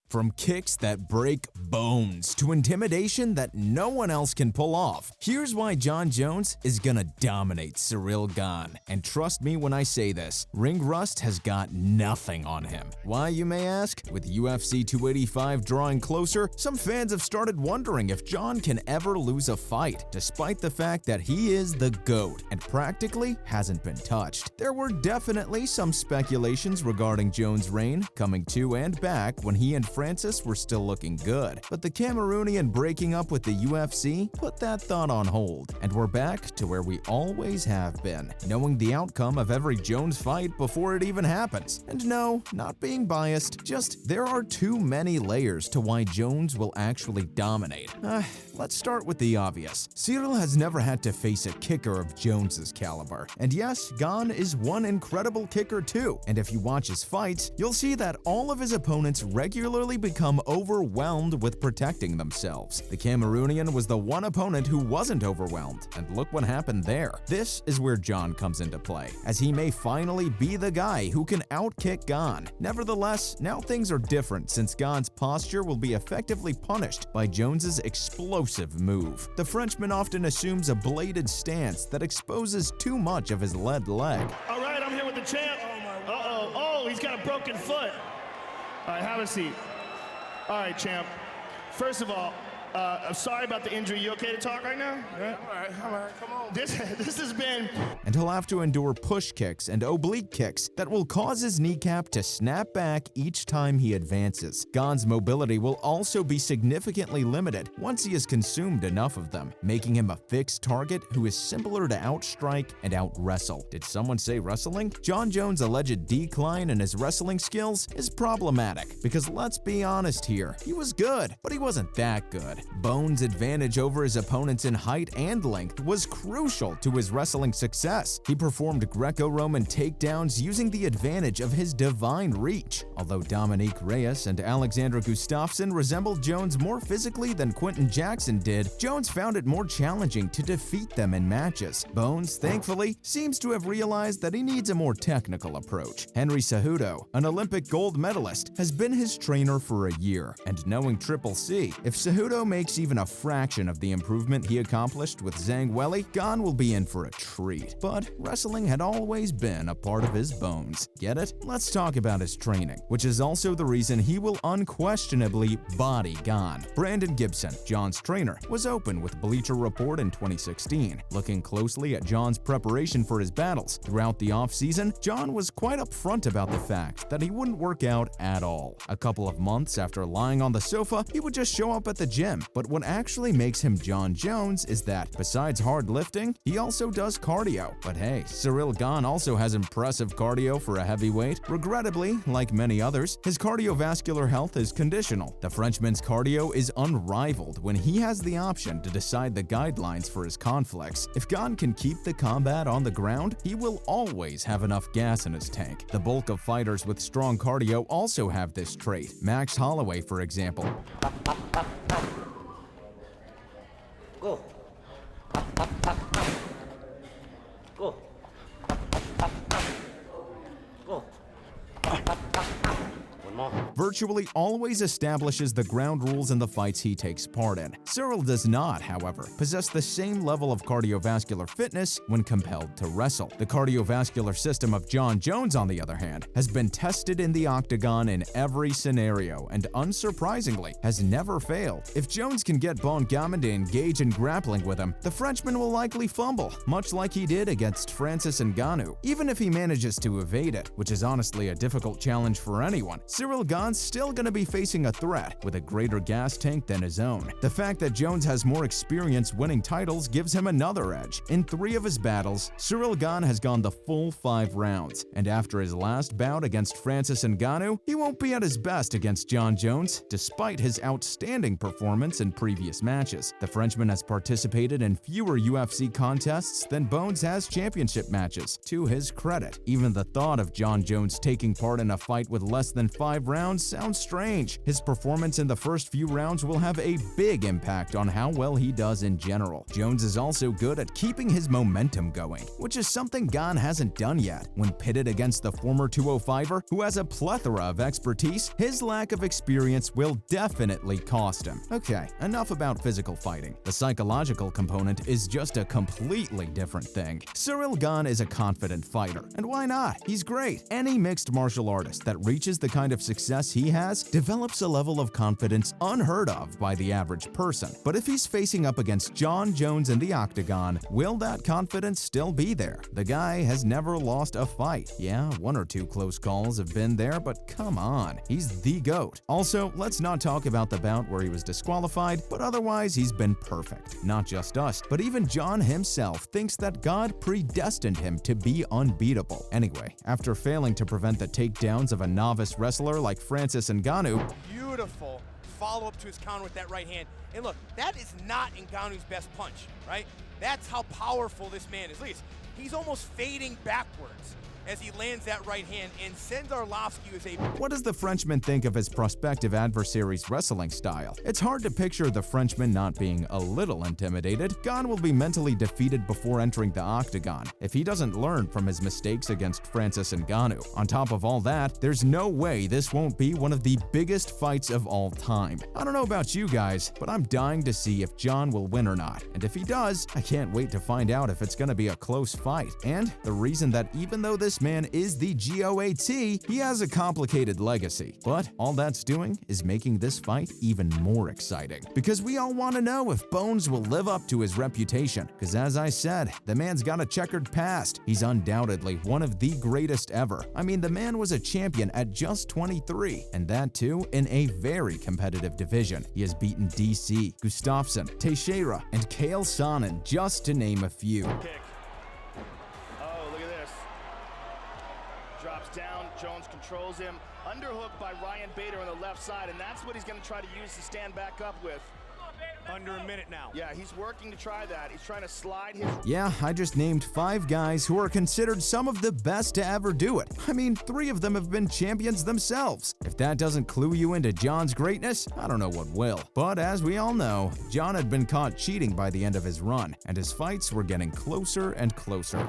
From kicks that break bones to intimidation that no one else can pull off, here's why Jon Jones is gonna dominate Ciryl Gane. And trust me when I say this, ring rust has got nothing on him. Why, you may ask? With UFC 285 drawing closer, some fans have started wondering if Jon can ever lose a fight, despite the fact that he is the GOAT and practically hasn't been touched. There were definitely some speculations regarding Jones' reign, coming to and back when he and Francis were still looking good, but the Cameroonian breaking up with the UFC put that thought on hold, and we're back to where we always have been, knowing the outcome of every Jones fight before it even happens. And no, not being biased, just there are too many layers to why Jones will actually dominate. Let's start with the obvious. Ciryl has never had to face a kicker of Jones's caliber. And yes, Gane is one incredible kicker too, and if you watch his fights, you'll see that all of his opponents regularly become overwhelmed with protecting themselves. The Cameroonian was the one opponent who wasn't overwhelmed, and look what happened there. This is where Jon comes into play, as he may finally be the guy who can outkick Gane. Nevertheless, now things are different since Gane's posture will be effectively punished by Jones's explosive move. The Frenchman often assumes a bladed stance that exposes too much of his lead leg. All right, I'm here with the champ. Uh-oh. Oh, he's got a broken foot. All right, have a seat. All right, champ. First of all, I'm sorry about the injury. You okay to talk right now? All right, come on. This has been... And he'll have to endure push kicks and oblique kicks that will cause his kneecap to snap back each time he advances. Gane's mobility will also be significantly limited once he has consumed enough of them, making him a fixed target who is simpler to outstrike and out-wrestle. Did someone say wrestling? Jon Jones' alleged decline in his wrestling skills is problematic because let's be honest here, he was good, but he wasn't that good. Bones' advantage over his opponents in height and length was crucial to his wrestling success. He performed Greco-Roman takedowns using the advantage of his divine reach. Although Dominique Reyes and Alexander Gustafsson resembled Jones more physically than Quinton Jackson did, Jones found it more challenging to defeat them in matches. Bones, thankfully, seems to have realized that he needs a more technical approach. Henry Cejudo, an Olympic gold medalist, has been his trainer for a year, and knowing Triple C, if Cejudo makes even a fraction of the improvement he accomplished with Zhang Weili, Gane will be in for a treat. But wrestling had always been a part of his bones. Get it? Let's talk about his training, which is also the reason he will unquestionably body Gane. Brandon Gibson, Jon's trainer, was open with Bleacher Report in 2016, looking closely at Jon's preparation for his battles. Throughout the offseason, Jon was quite upfront about the fact that he wouldn't work out at all. A couple of months after lying on the sofa, he would just show up at the gym. But what actually makes him Jon Jones is that, besides hard lifting, he also does cardio. But hey, Ciryl Gane also has impressive cardio for a heavyweight. Regrettably, like many others, his cardiovascular health is conditional. The Frenchman's cardio is unrivaled when he has the option to decide the guidelines for his conflicts. If Gane can keep the combat on the ground, he will always have enough gas in his tank. The bulk of fighters with strong cardio also have this trait. Max Holloway, for example. Go. Go. Go. One more. Virtually always establishes the ground rules in the fights he takes part in. Ciryl does not, however, possess the same level of cardiovascular fitness when compelled to wrestle. The cardiovascular system of Jon Jones, on the other hand, has been tested in the octagon in every scenario and, unsurprisingly, has never failed. If Jones can get Bon Gamin to engage in grappling with him, the Frenchman will likely fumble, much like he did against Francis Ngannou. Even if he manages to evade it, which is honestly a difficult challenge for anyone, Ciryl Gane's still going to be facing a threat with a greater gas tank than his own. The fact that Jones has more experience winning titles gives him another edge. In 3 of his battles, Ciryl Gane has gone the full 5 rounds, and after his last bout against Francis Ngannou, he won't be at his best against Jon Jones, despite his outstanding performance in previous matches. The Frenchman has participated in fewer UFC contests than Bones has championship matches. To his credit, even the thought of Jon Jones taking part in a fight with less than 5 rounds Sounds strange. His performance in the first few rounds will have a big impact on how well he does in general. Jones is also good at keeping his momentum going, which is something Gane hasn't done yet. When pitted against the former 205er, who has a plethora of expertise, his lack of experience will definitely cost him. Okay, enough about physical fighting. The psychological component is just a completely different thing. Ciryl Gane is a confident fighter, and why not? He's great. Any mixed martial artist that reaches the kind of success he has develops a level of confidence unheard of by the average person. But if he's facing up against Jon Jones in the octagon, will that confidence still be there? The guy has never lost a fight. Yeah, one or two close calls have been there, but come on, he's the GOAT. Also, let's not talk about the bout where he was disqualified, but otherwise he's been perfect. Not just us, but even Jon himself thinks that God predestined him to be unbeatable. Anyway, after failing to prevent the takedowns of a novice wrestler like Francis Ngannou, Beautiful follow-up to his counter with that right hand. And look, that is not Ngannou's best punch, right? That's how powerful this man is. Look, he's almost fading backwards as he lands that right hand, and Cezar Arlovski is a... what does the Frenchman think of his prospective adversary's wrestling style? It's hard to picture the Frenchman not being a little intimidated. Gane will be mentally defeated before entering the octagon if he doesn't learn from his mistakes against Francis Ngannou. On top of all that, there's no way this won't be one of the biggest fights of all time. I don't know about you guys, but I'm dying to see if Jon will win or not. And if he does, I can't wait to find out if it's gonna be a close fight. And the reason that even though this man is the GOAT, he has a complicated legacy. But all that's doing is making this fight even more exciting. Because we all want to know if Bones will live up to his reputation. Because as I said, the man's got a checkered past. He's undoubtedly one of the greatest ever. I mean, the man was a champion at just 23, and that too in a very competitive division. He has beaten DC, Gustafsson, Teixeira, and Chael Sonnen, just to name a few. Kick. Oh, look at this. Drops down, Jones controls him. Underhook by Ryan Bader on the left side, and that's what he's going to try to use to stand back up with. Under a minute now. Yeah, he's working to try that. He's trying to slide his... Yeah, I just named 5 guys who are considered some of the best to ever do it. I mean, 3 of them have been champions themselves. If that doesn't clue you into Jon's greatness, I don't know what will. But as we all know, Jon had been caught cheating by the end of his run, and his fights were getting closer and closer.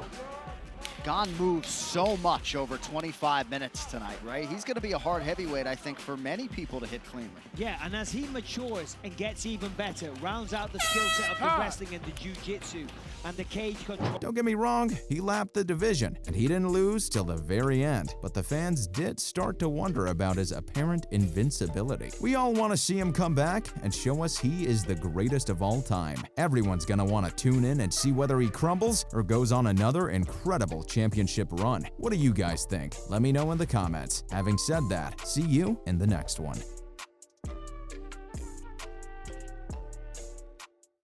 Gane moves so much over 25 minutes tonight, right? He's going to be a hard heavyweight, I think, for many people to hit cleanly. Yeah, and as he matures and gets even better, rounds out the skill set of the wrestling and the jiu-jitsu and the cage control. Don't get me wrong, he lapped the division, and he didn't lose till the very end. But the fans did start to wonder about his apparent invincibility. We all want to see him come back and show us he is the greatest of all time. Everyone's going to want to tune in and see whether he crumbles or goes on another incredible championship run. What do you guys think? Let me know in the comments. Having said that, see you in the next one.